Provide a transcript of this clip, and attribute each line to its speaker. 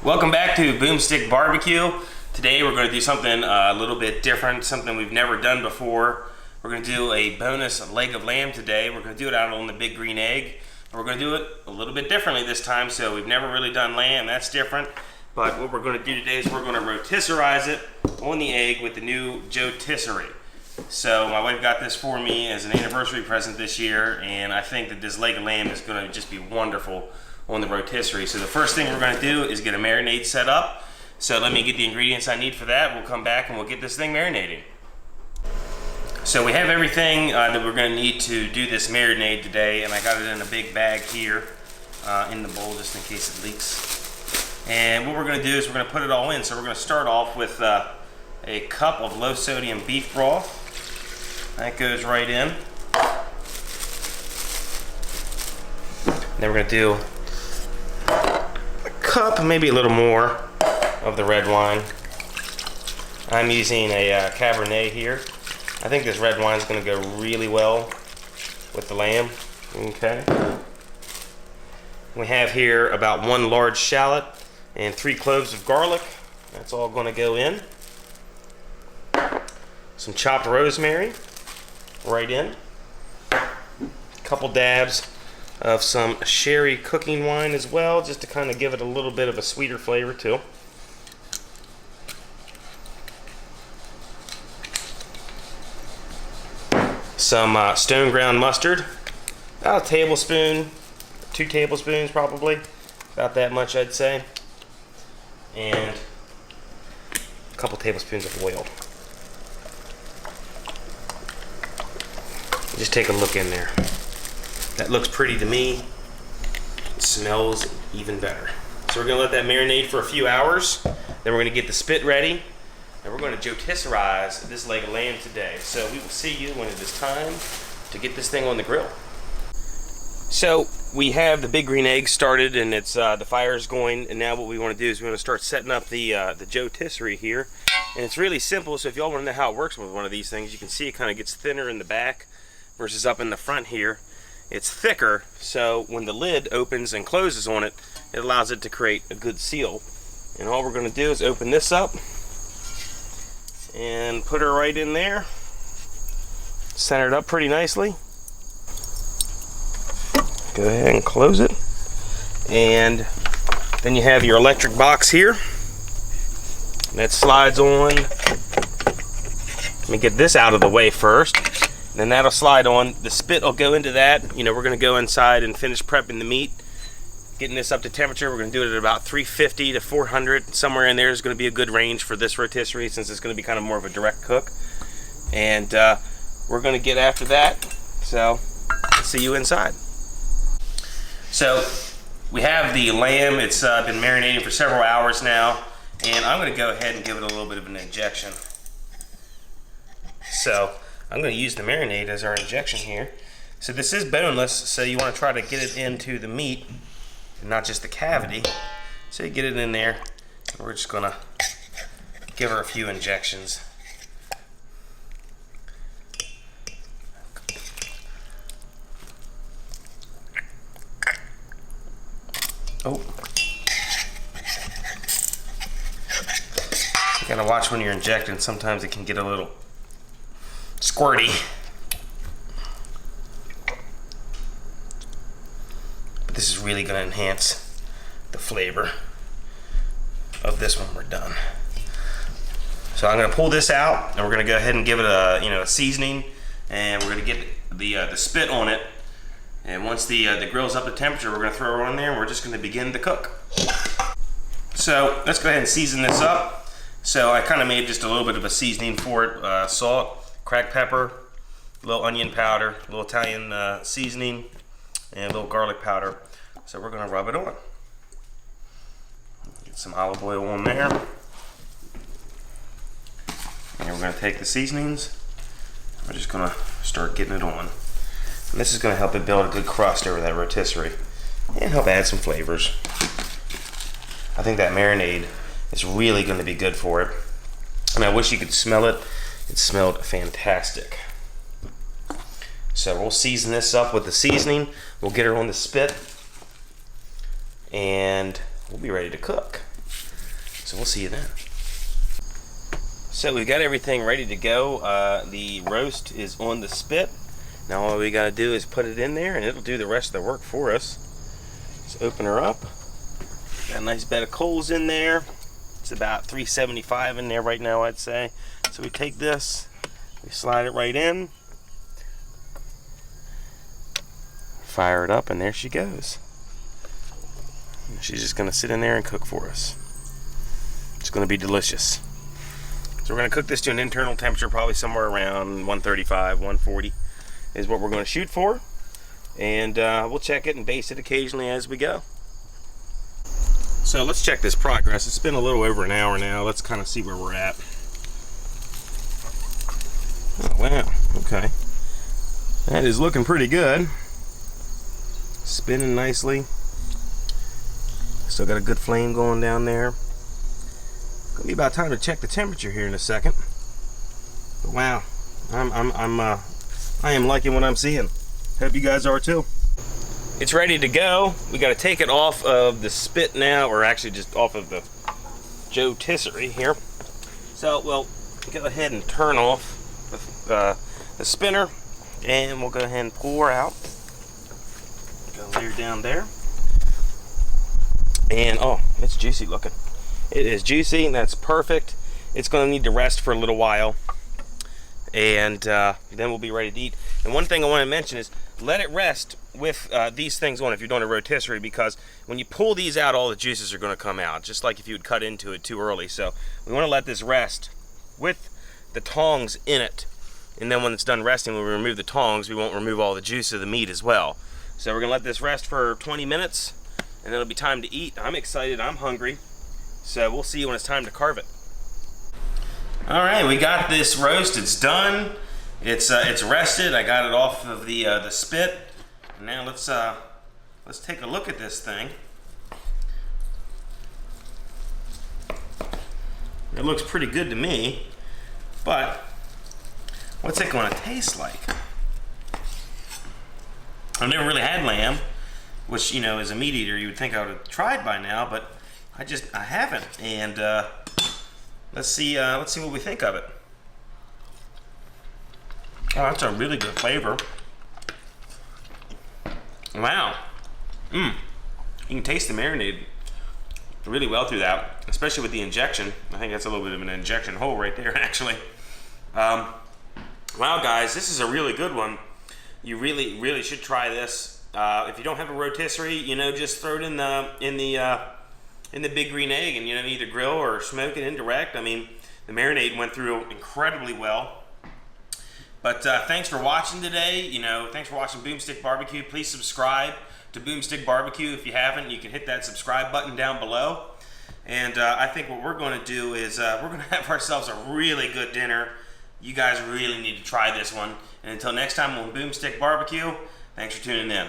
Speaker 1: Welcome back to Boomstick Barbecue. Today we're going to do something a little bit different, something we've never done before. We're going to do a bonus leg of lamb today. We're going to do it out on the big green egg. We're going to do it a little bit differently this time, so we've never really done lamb. That's different. But what we're going to do today is we're going to rotisserize it on the egg with the new Joetisserie. So my wife got this for me as an anniversary present this year, and I think that this leg of lamb is going to just be wonderful on the rotisserie. So the first thing we're going to do is get a marinade set up. So let me get the ingredients I need for that. We'll come back and we'll get this thing marinating. So we have everything that we're going to need to do this marinade today, and I got it in a big bag here in the bowl just in case it leaks. And what we're going to do is we're going to put it all in. So we're going to start off with a cup of low sodium beef broth. That goes right in. Then we're going to do cup, maybe a little more of the red wine. I'm using a Cabernet here. I think this red wine is going to go really well with the lamb. Okay. We have here about 1 large shallot and 3 cloves of garlic. That's all going to go in. Some chopped rosemary right in. A couple dabs of some sherry cooking wine as well, just to kind of give it a little bit of a sweeter flavor too. Some stone ground mustard, about a tablespoon, 2 tablespoons probably, about that much I'd say, and a couple tablespoons of oil. Just take a look in there. That looks pretty to me. It smells even better. So we're gonna let that marinate for a few hours. Then we're gonna get the spit ready, and we're gonna Joetisserize this leg of lamb today. So we will see you when it is time to get this thing on the grill. So we have the big green egg started, and it's the fire's going. And now what we want to do is we want to start setting up the Joetisserie here. And it's really simple. So if y'all want to know how it works with one of these things, you can see it kind of gets thinner in the back versus up in the front here. It's thicker, so when the lid opens and closes on it, it allows it to create a good seal. And all we're going to do is open this up and put her right in there. Center it up pretty nicely. Go ahead and close it. And then you have your electric box here. That slides on. Let me get this out of the way first. Then that'll slide on. The spit will go into that. You know, we're going to go inside and finish prepping the meat, getting this up to temperature. We're going to do it at about 350 to 400. Somewhere in there is going to be a good range for this rotisserie, since it's going to be kind of more of a direct cook. And we're going to get after that. So I'll see you inside. So we have the lamb. It's been marinating for several hours now, and I'm going to go ahead and give it a little bit of an injection. So I'm going to use the marinade as our injection here. So this is boneless, so you want to try to get it into the meat and not just the cavity. So you get it in there, and we're just going to give her a few injections. Oh. You gotta watch when you're injecting. Sometimes it can get a little squirty. But this is really going to enhance the flavor of this when we're done. So I'm going to pull this out, and we're going to go ahead and give it a seasoning, and we're going to get the spit on it. And once the grill's up to temperature, we're going to throw her on there, and we're just going to begin to cook. So let's go ahead and season this up. So I kind of made just a little bit of a seasoning for it: salt, cracked pepper, a little onion powder, a little Italian seasoning, and a little garlic powder. So we're going to rub it on. Get some olive oil on there. And we're going to take the seasonings. We're just going to start getting it on. And this is going to help it build a good crust over that rotisserie and help add some flavors. I think that marinade is really going to be good for it. And I wish you could smell it. It smelled fantastic. So we'll season this up with the seasoning. We'll get her on the spit, and we'll be ready to cook. So we'll see you then. So we've got everything ready to go. The roast is on the spit. Now all we gotta do is put it in there and it'll do the rest of the work for us. Let's open her up. Got a nice bed of coals in there. It's about 375 in there right now, I'd say. So we take this, we slide it right in, fire it up, and there she goes. She's just gonna sit in there and cook for us. It's gonna be delicious. So we're gonna cook this to an internal temperature, probably somewhere around 135, 140 is what we're gonna shoot for. And we'll check it and baste it occasionally as we go. So let's check this progress. It's been a little over an hour now. Let's kind of see where we're at. Oh, wow, okay. That is looking pretty good. Spinning nicely. Still got a good flame going down there. Gonna be about time to check the temperature here in a second. But wow, I am liking what I'm seeing. Hope you guys are too. It's ready to go. We got to take it off of the spit now, or actually just off of the Joetisserie here. So we'll go ahead and turn off the spinner, and we'll go ahead and pour out. Go layer down there. And oh, it's juicy looking. It is juicy, and that's perfect. It's going to need to rest for a little while, and then we'll be ready to eat. And one thing I want to mention is let it rest with these things on if you're doing a rotisserie, because when you pull these out, all the juices are going to come out, just like if you would cut into it too early. So we want to let this rest with the tongs in it, and then when it's done resting, when we remove the tongs, we won't remove all the juice of the meat as well. So we're going to let this rest for 20 minutes, and then it'll be time to eat. I'm excited. I'm hungry. So we'll see you when it's time to carve it. All right, we got this roast. It's done. It's rested. I got it off of the spit. Now let's take a look at this thing. It looks pretty good to me, but what's it going to taste like? I've never really had lamb, which, you know, as a meat eater you would think I would have tried by now, but I haven't. And let's see what we think of it. Oh, that's a really good flavor. Wow. You can taste the marinade really well through that, especially with the injection. I think that's a little bit of an injection hole right there, actually. Wow, guys, this is a really good one. You really should try this. If you don't have a rotisserie, you know, just throw it in the big green egg, and, you know, either grill or smoke it indirect. I mean, the marinade went through incredibly well. But thanks for watching today. You know, thanks for watching Boomstick Barbecue. Please subscribe to Boomstick Barbecue if you haven't. You can hit that subscribe button down below. And I think what we're going to do is we're going to have ourselves a really good dinner. You guys really need to try this one. And until next time on Boomstick Barbecue, thanks for tuning in.